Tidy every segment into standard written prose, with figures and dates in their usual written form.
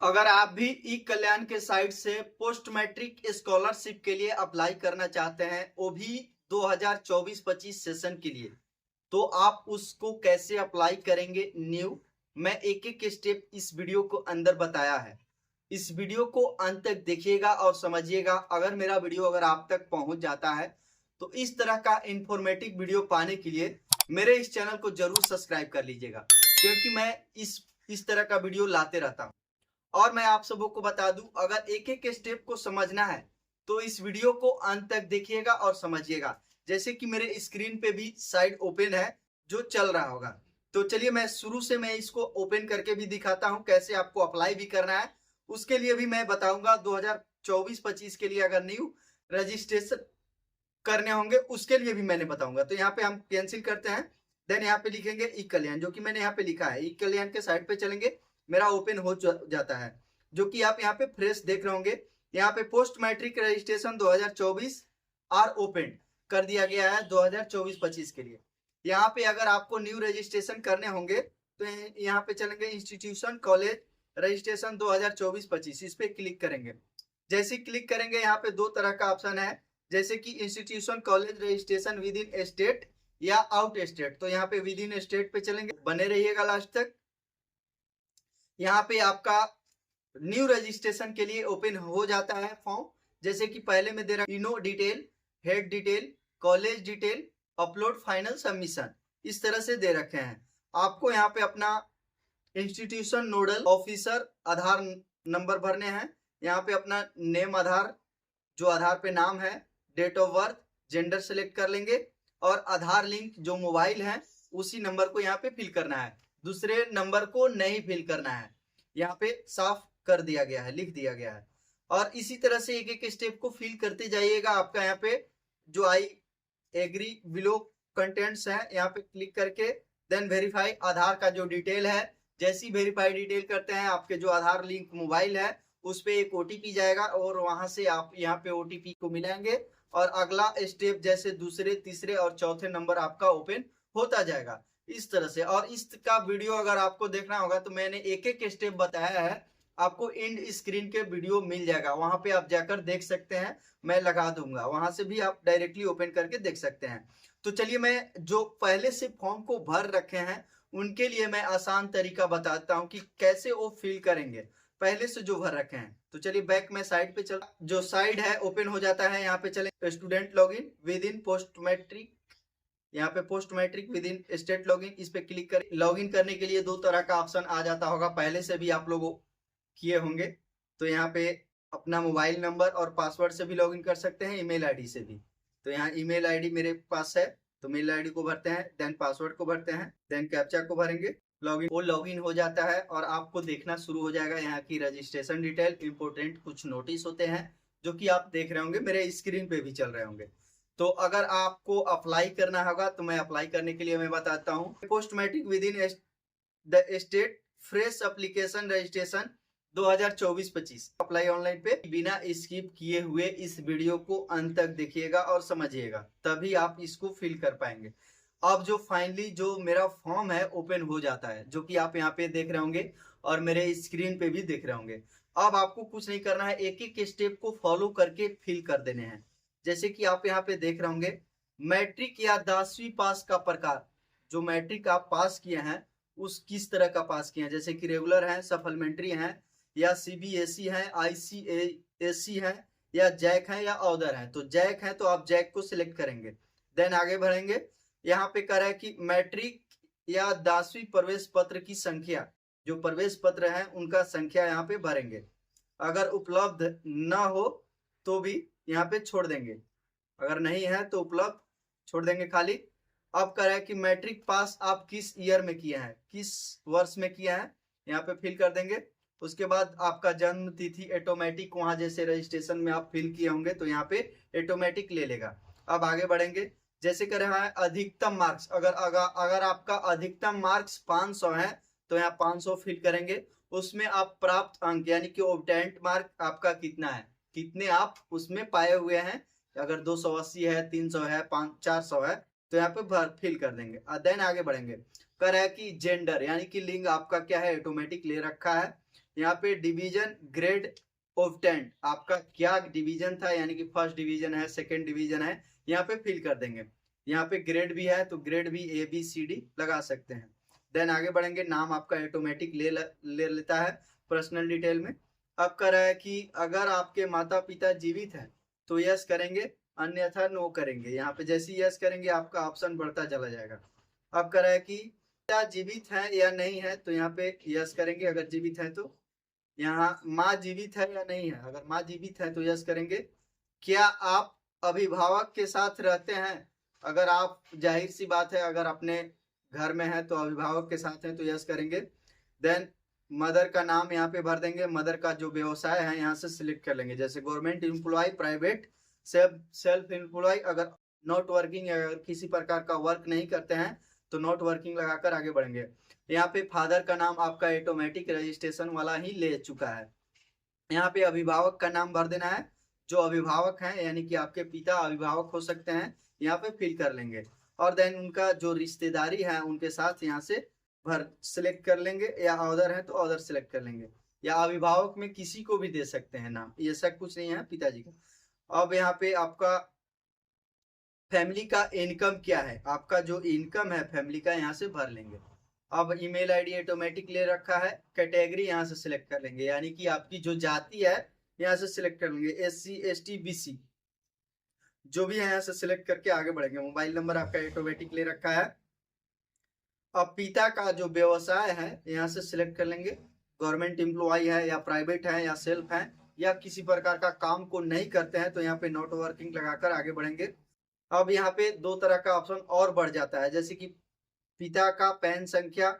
अगर आप भी ई कल्याण के साइट से पोस्ट मैट्रिक स्कॉलरशिप के लिए अप्लाई करना चाहते हैं, वो भी 2024-25 सेशन के लिए, तो आप उसको कैसे अप्लाई करेंगे न्यू, मैं एक एक स्टेप इस वीडियो को अंदर बताया है। इस वीडियो को अंत तक देखिएगा और समझिएगा। अगर मेरा वीडियो अगर आप तक पहुंच जाता है तो इस तरह का इंफॉर्मेटिव वीडियो पाने के लिए मेरे इस चैनल को जरूर सब्सक्राइब कर लीजिएगा, क्योंकि मैं इस तरह का वीडियो लाते रहता हूं। और मैं आप सबों को बता दूं, अगर एक एक स्टेप को समझना है तो इस वीडियो को अंत तक देखिएगा और समझिएगा। जैसे कि मेरे स्क्रीन पे भी साइड ओपन है जो चल रहा होगा, तो चलिए मैं शुरू से मैं इसको ओपन करके भी दिखाता हूं कैसे आपको अप्लाई भी करना है। उसके लिए भी मैं बताऊंगा 2024-25 के लिए अगर न्यू रजिस्ट्रेशन करने होंगे उसके लिए भी मैंने बताऊंगा। तो यहाँ पे हम कैंसिल करते हैं, देन यहाँ पे लिखेंगे ई कल्याण, जो कि मैंने यहाँ पे लिखा है। ई कल्याण के साइड पे चलेंगे, मेरा ओपन हो जाता है, जो कि आप यहाँ पे फ्रेश देख रहे होंगे। यहाँ पे post matric registration 2024 are open कर दिया गया है 2024-25 के लिए। यहाँ पे अगर आपको न्यू रजिस्ट्रेशन करने होंगे तो यहाँ पे चलेंगे इंस्टीट्यूशन कॉलेज रजिस्ट्रेशन 2024-25, इस पे क्लिक करेंगे। जैसे क्लिक करेंगे यहाँ पे दो तरह का ऑप्शन है, जैसे कि institution college registration with in state या आउट स्टेट। तो यहाँ पे विद इन स्टेट पे चलेंगे, बने रहिएगा लास्ट तक। यहाँ पे आपका न्यू रजिस्ट्रेशन के लिए ओपन हो जाता है फॉर्म। जैसे कि पहले में दे रहा info detail, head detail, college detail, upload final submission, इस तरह से दे रखे हैं। आपको यहाँ पे अपना इंस्टीट्यूशन नोडल ऑफिसर आधार नंबर भरने हैं। यहाँ पे अपना नेम आधार, जो आधार पे नाम है, date of birth, gender select कर लेंगे और आधार लिंक जो मोबाइल है उसी नंबर को यहाँ पे फिल करना है, दूसरे नंबर को नहीं फिल करना है। यहाँ पे साफ कर दिया गया है, लिख दिया गया है। और इसी तरह से एक एक स्टेप को फिल करते जाइएगा। आपका यहाँ पे जो आई एग्री बिलो कंटेंट्स है, यहाँ पे क्लिक करके देन वेरीफाई आधार का जो डिटेल है, जैसी वेरीफाई डिटेल करते हैं आपके जो आधार लिंक मोबाइल है उस पे एक ओटीपी जाएगा और वहां से आप यहाँ पे ओटीपी को मिलाएंगे और अगला स्टेप जैसे दूसरे, तीसरे और चौथे नंबर आपका ओपन होता जाएगा इस तरह से। और इसका वीडियो अगर आपको देखना होगा तो मैंने एक एक स्टेप बताया है, आपको एंड स्क्रीन के वीडियो मिल जाएगा, वहां पे आप जाकर देख सकते हैं, मैं लगा दूंगा, वहां से भी आप डायरेक्टली ओपन करके देख सकते हैं। तो चलिए मैं जो पहले से फॉर्म को भर रखे हैं उनके लिए मैं आसान तरीका बताता हूँ कि कैसे वो फिल करेंगे, पहले से जो भर रखे हैं। तो चलिए बैक में साइड पे चल, जो साइड है ओपन हो जाता है। यहाँ पे चले student login within post matric, यहाँ पे post matric within state login, इस पे क्लिक कर लॉगिन करने के लिए दो तरह का ऑप्शन आ जाता होगा, पहले से भी आप लोग किए होंगे। तो यहाँ पे अपना मोबाइल नंबर और पासवर्ड से भी लॉगिन कर सकते हैं, ईमेल आईडी से भी। तो यहाँ ईमेल आईडी मेरे पास है तो मेल आईडी को भरते हैं, देन पासवर्ड को भरते हैं, देन कैप्चा को भरेंगे, लॉगिन, वो लॉगिन हो जाता है और आपको देखना शुरू हो जाएगा यहाँ की रजिस्ट्रेशन डिटेल। इंपोर्टेंट कुछ नोटिस होते हैं जो कि आप देख रहे होंगे, मेरे स्क्रीन पे भी चल रहे होंगे। तो अगर आपको अप्लाई करना होगा तो मैं अप्लाई करने के लिए मैं बताता हूँ, post matric within the state fresh application registration 2024-25 apply online पे बिना स्किप किए हुए इस वीडियो को अंत तक देखिएगा और समझिएगा, तभी आप इसको फिल कर पाएंगे। अब जो फाइनली जो मेरा फॉर्म है ओपन हो जाता है, जो कि आप यहाँ पे देख रहे होंगे और मेरे स्क्रीन पे भी देख रहे होंगे। अब आपको कुछ नहीं करना है, एक एक स्टेप को फॉलो करके फिल कर देने हैं। जैसे कि आप यहाँ पे देख रहे होंगे मैट्रिक या 10वीं पास का प्रकार, जो मैट्रिक आप पास किए हैं उस किस तरह का पास किए हैं, जैसे कि रेगुलर है, सप्लीमेंट्री है, या सीबीएसई है, आईसीएसई है, या जैक है, या अदर है। तो जैक है तो आप जैक को सिलेक्ट करेंगे, देन आगे बढ़ेंगे। यहाँ पे कह रहा है कि मैट्रिक या 10वीं प्रवेश पत्र की संख्या, जो प्रवेश पत्र है उनका संख्या यहाँ पे भरेंगे। अगर उपलब्ध ना हो तो भी यहाँ पे छोड़ देंगे, अगर नहीं है तो उपलब्ध छोड़ देंगे खाली। अब कह रहा है कि मैट्रिक पास आप किस ईयर में किए हैं, किस वर्ष में किए हैं, यहाँ पे फिल कर देंगे। उसके बाद आपका जन्म तिथि ऑटोमेटिक, वहां जैसे रजिस्ट्रेशन में आप फिल किए होंगे तो यहाँ पे ऑटोमेटिक ले लेगा। अब आगे बढ़ेंगे, जैसे कह रहा है अधिकतम मार्क्स, अगर आपका अधिकतम मार्क्स 500 है तो यहाँ 500 फिल करेंगे। उसमें आप प्राप्त अंक यानी कि ऑब्टेंट मार्क आपका कितना है, कितने आप उसमें पाए हुए हैं, अगर 280 है, 300 है, 400 है तो यहाँ पे फिल कर देंगे। देन आगे बढ़ेंगे, कह रहा है कि जेंडर यानी कि लिंग आपका क्या है, ऑटोमेटिक ले रखा है। यहाँ पे डिवीजन ग्रेड ऑब्टेंड, आपका क्या डिवीजन था, यानी कि फर्स्ट डिवीजन है, सेकंड डिवीजन है, यहाँ पे फिल कर देंगे। यहाँ पे ग्रेड भी है तो ग्रेड भी ABCD लगा सकते हैं। देन आगे बढ़ेंगे, नाम आपका ऑटोमेटिक ले लेता है पर्सनल डिटेल में। अब कह रहा है कि अगर आपके माता पिता जीवित हैं तो यस करेंगे, अन्यथा नो करेंगे। यहाँ पे जैसे यस करेंगे आपका ऑप्शन बढ़ता चला जाएगा। अब कह रहा है कि क्या जीवित है या नहीं है, तो यहाँ पे यस करेंगे अगर जीवित है तो। यहाँ माँ जीवित है या नहीं है, अगर माँ जीवित है तो यस करेंगे। क्या आप अभिभावक के साथ रहते हैं, अगर आप, जाहिर सी बात है अगर अपने घर में है तो अभिभावक के साथ है तो यस करेंगे। देन मदर का नाम यहाँ पे भर देंगे, मदर का जो व्यवसाय है यहाँ से सिलेक्ट कर लेंगे, जैसे government employ, private, self employ. अगर नॉट वर्किंग, अगर किसी प्रकार का वर्क नहीं करते हैं तो नॉट वर्किंग लगाकर आगे बढ़ेंगे। यहाँ पे फादर का नाम आपका ऑटोमेटिक रजिस्ट्रेशन वाला ही ले चुका है। यहाँ पे अभिभावक का नाम भर देना है, जो अभिभावक हैं यानी कि आपके पिता अभिभावक हो सकते हैं, यहाँ पे फिल कर लेंगे। और देन उनका जो रिश्तेदारी है उनके साथ यहाँ से भर सिलेक्ट कर लेंगे, या अदर है तो अदर सिलेक्ट कर लेंगे, या अभिभावक में किसी को भी दे सकते हैं नाम, ये सब कुछ नहीं है पिताजी का। अब यहाँ पे आपका फैमिली का इनकम क्या है, आपका जो इनकम है फैमिली का यहाँ से भर लेंगे। अब ईमेल आईडी ऑटोमेटिक ले रखा है, कैटेगरी यहाँ से सिलेक्ट कर लेंगे, यानी कि आपकी जो जाति है यहाँ से सिलेक्ट कर लेंगे, SC ST BC जो भी है यहाँ से सिलेक्ट करके आगे बढ़ेंगे। मोबाइल नंबर आपका ऑटोमेटिक ले रखा है। अब पिता का जो व्यवसाय है यहाँ से सिलेक्ट कर लेंगे, गवर्नमेंट एम्प्लॉय है या प्राइवेट है या सेल्फ है या किसी प्रकार का काम को नहीं करते हैं, तो यहाँ पे नॉट वर्किंग लगाकर आगे बढ़ेंगे। अब यहाँ पे दो तरह का ऑप्शन और बढ़ जाता है, जैसे कि पिता का पैन संख्या,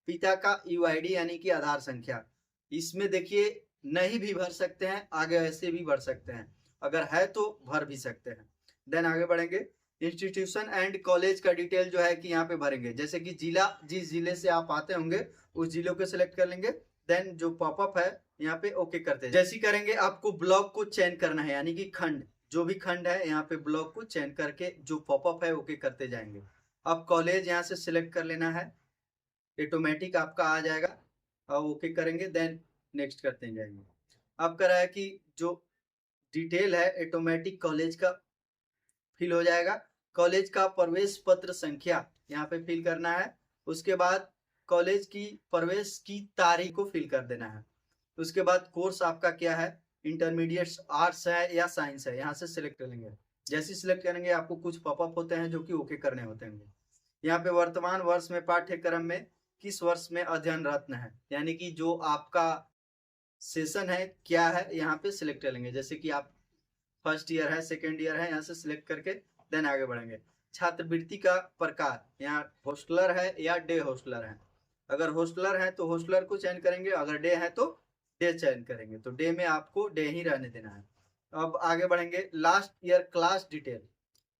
पिता का UID यानी कि आधार संख्या। इसमें देखिए नहीं भी भर सकते हैं, आगे ऐसे भी भर सकते हैं, अगर है तो भर भी सकते हैं। देन आगे बढ़ेंगे, इंस्टीट्यूशन एंड कॉलेज का डिटेल जो है कि यहाँ पे भरेंगे, जैसे कि जिला, जिस जिले से आप आते होंगे उस जिलों को सिलेक्ट कर लेंगे। देन जो पॉपअप है यहाँ पे ओके करते हैं, जैसे करेंगे आपको ब्लॉक को चयन करना है, यानी कि खंड, जो भी खंड है यहाँ पे ब्लॉक को चयन करके जो पॉपअप है ओके करते जाएंगे। अब कॉलेज यहाँ से सिलेक्ट कर लेना है, ऑटोमेटिक आपका आ जाएगा, अब ओके करेंगे, देन नेक्स्ट करते जाएंगे। अब कह रहा है कि जो डिटेल है ऑटोमेटिक कॉलेज का फिल हो जाएगा, कॉलेज का प्रवेश पत्र संख्या यहाँ पे फिल करना है, उसके बाद कॉलेज की प्रवेश की तारीख को फिल कर देना है, उसके बाद कोर्स आपका क्या है, इंटरमीडिएट आर्ट्स है या साइंस है, यहाँ से सिलेक्ट कर लेंगे। जैसे सिलेक्ट करेंगे आपको कुछ पॉपअप होते हैं जो कि ओके करने होते हैं। यहाँ पे वर्तमान वर्ष में पाठ्यक्रम में किस वर्ष में अध्ययनरत है, यानी कि जो आपका सेशन है क्या है यहाँ पे सिलेक्ट कर लेंगे, जैसे कि आप फर्स्ट ईयर है, सेकेंड ईयर है, यहाँ से सिलेक्ट करके देन आगे बढ़ेंगे। छात्रवृत्ति का प्रकार, यहाँ हॉस्टलर है या डे हॉस्टलर है, अगर हॉस्टलर है तो हॉस्टलर को चयन करेंगे, अगर डे है तो डे चयन करेंगे, तो डे में आपको डे ही रहने देना है। अब आगे बढ़ेंगे, लास्ट ईयर क्लास डिटेल,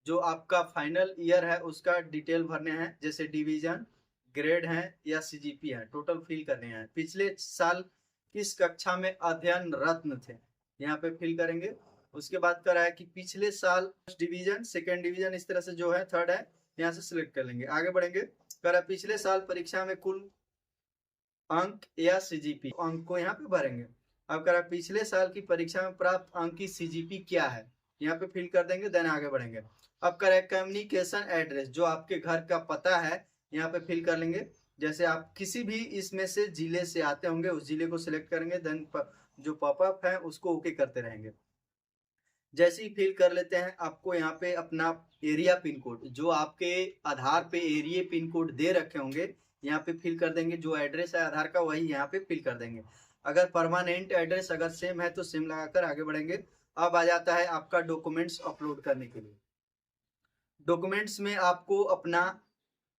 जो आपका फाइनल ईयर है उसका डिटेल भरने हैं, जैसे डिवीजन, ग्रेड है या CGP है, टोटल फिल करने हैं। पिछले साल किस कक्षा में अध्ययनरत थे, यहाँ पे फिल करेंगे। उसके बाद कह रहा है कि पिछले साल फर्स्ट डिवीजन, सेकेंड डिवीजन, इस तरह से जो है थर्ड है यहाँ से सिलेक्ट कर लेंगे। आगे बढ़ेंगे, कह रहा है पिछले साल परीक्षा में कुल अंक या CGP, अंक को यहाँ पे भरेंगे। अब कह रहा है पिछले साल की परीक्षा में प्राप्त अंक की CGP क्या है, यहाँ पे फिल कर देंगे, देन आगे बढ़ेंगे। अब कह रहा है कम्युनिकेशन एड्रेस, जो आपके घर का पता है यहाँ पे फिल कर लेंगे, जैसे आप किसी भी इसमें से जिले से आते होंगे उस जिले को सिलेक्ट करेंगे, देन जो पॉपअप है उसको ओके करते रहेंगे। जैसे ही फिल कर लेते हैं आपको यहाँ पे अपना एरिया पिन कोड, जो आपके आधार पे एरिया पिन कोड दे रखे होंगे यहाँ पे फिल कर देंगे, जो एड्रेस है आधार का वही यहाँ पे फिल कर देंगे। अगर परमानेंट एड्रेस अगर सेम है तो सेम लगाकर आगे बढ़ेंगे। अब आ जाता है आपका डॉक्यूमेंट्स अपलोड करने के लिए। डॉक्यूमेंट्स में आपको अपना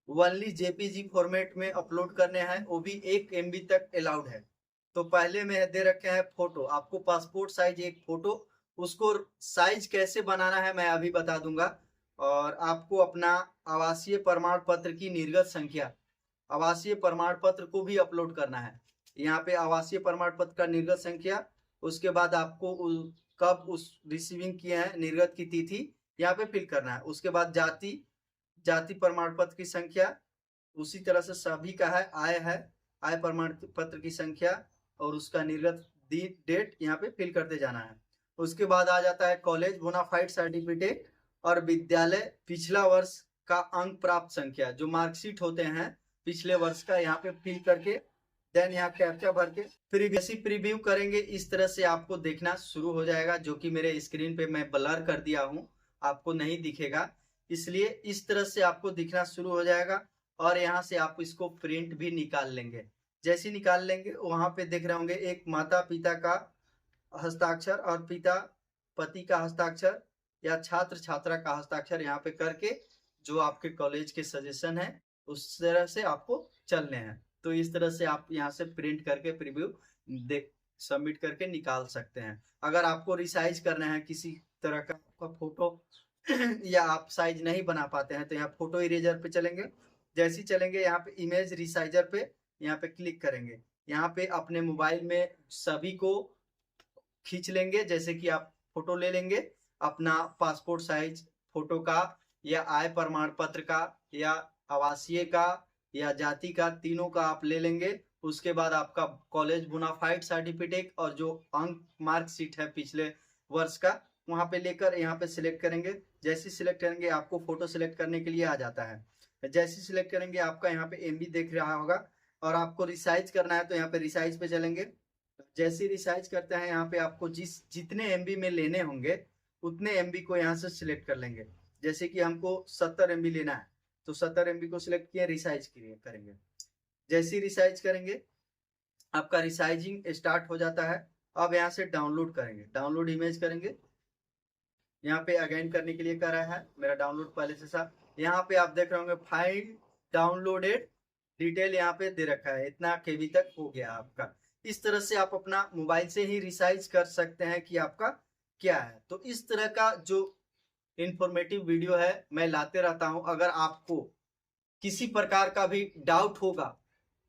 ओनली JPG फॉर्मेट में अपलोड करने हैं, वो भी 1 MB तक अलाउड है। तो पहले में दे रखे हैं फोटो, आपको पासपोर्ट साइज एक फोटो, उसको साइज कैसे बनाना है मैं अभी बता दूंगा। और आपको अपना आवासीय प्रमाण पत्र की निर्गत संख्या, आवासीय प्रमाण पत्र को भी अपलोड करना है। यहाँ पे आवासीय प्रमाण पत्र का निर्गत संख्या, उसके बाद आपको कब उस रिसीविंग किए हैं निर्गत की तिथि यहाँ पे फिल करना है। उसके बाद जाति प्रमाण पत्र की संख्या, उसी तरह से सभी का है, आय प्रमाण पत्र की संख्या, और उसका निर्गत डेट यहाँ पे फिल करते जाना है। उसके बाद आ जाता है कॉलेज बोनाफाइड सर्टिफिकेट और विद्यालय पिछला वर्ष का अंक प्राप्त संख्या, जो मार्कशीट होते हैं पिछले वर्ष का, यहाँ पे फिल करके देन यहाँ कैप्चा भर के प्रीव्यू करेंगे। इस तरह से आपको देखना शुरू हो जाएगा, जो कि मेरे स्क्रीन पे मैं ब्लर कर दिया हूँ, आपको नहीं दिखेगा, इसलिए इस तरह से आपको दिखना शुरू हो जाएगा। और यहाँ से आप इसको प्रिंट भी निकाल लेंगे। जैसे निकाल लेंगे वहां पे देख रहे होंगे एक माता पिता का हस्ताक्षर और पिता पति का हस्ताक्षर या छात्र छात्रा का हस्ताक्षर यहाँ पे करके जो आपके कॉलेज के सजेशन है उस तरह से आपको चलने हैं। तो इस तरह से आप यहाँ से प्रिंट करके प्रीव्यू सबमिट करके निकाल सकते हैं। अगर आपको रिसाइज करना है किसी तरह का फोटो या आप साइज नहीं बना पाते हैं तो यहाँ फोटो इरेजर पे चलेंगे। जैसे ही चलेंगे यहाँ पे इमेज रिसाइजर पे यहाँ पे क्लिक करेंगे। यहाँ पे अपने मोबाइल में सभी को खींच लेंगे, जैसे कि आप फोटो ले लेंगे अपना पासपोर्ट साइज फोटो का या आय प्रमाण पत्र का या आवासीय का या जाति का, तीनों का आप ले लेंगे। उसके बाद आपका कॉलेज बोनाफाइड सर्टिफिकेट और जो अंक मार्कशीट है पिछले वर्ष का वहां पे लेकर यहाँ पे सिलेक्ट करेंगे। जैसे सिलेक्ट करेंगे आपको फोटो सिलेक्ट करने के लिए आ जाता है। जैसे सिलेक्ट करेंगे आपका यहाँ पे एमबी देख रहा होगा और आपको रिसाइज करना है तो यहाँ पे रिसाइज पे चलेंगे। जैसे रिसाइज करते हैं यहाँ पे आपको जितने एमबी में लेने होंगे उतने एमबी को यहाँ से सिलेक्ट कर लेंगे। जैसे कि हमको 70 एमबी लेना है तो 70 एमबी को सिलेक्ट किए, रिसाइज करेंगे। जैसे ही रिसाइज करेंगे आपका रिसाइजिंग स्टार्ट हो जाता है। अब यहाँ से डाउनलोड करेंगे, डाउनलोड इमेज करेंगे। यहाँ पे अगेन करने के लिए कर रहा है, मेरा डाउनलोड पहले से था। यहाँ पे आप देख रहे होंगे फाइल डाउनलोडेड डिटेल यहाँ पे दे रखा है, इतना केबी तक हो गया आपका। इस तरह से आप अपना मोबाइल से ही रिसाइज कर सकते हैं कि आपका क्या है। तो इस तरह का जो इंफॉर्मेटिव वीडियो है मैं लाते रहता हूं। अगर आपको किसी प्रकार का भी डाउट होगा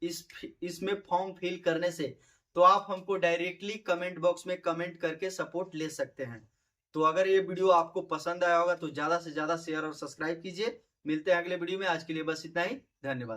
इसमें फॉर्म फिल करने से तो आप हमको डायरेक्टली कमेंट बॉक्स में कमेंट करके सपोर्ट ले सकते हैं। तो अगर ये वीडियो आपको पसंद आया होगा तो ज्यादा से ज्यादा शेयर और सब्सक्राइब कीजिए। मिलते हैं अगले वीडियो में, आज के लिए बस इतना ही, धन्यवाद।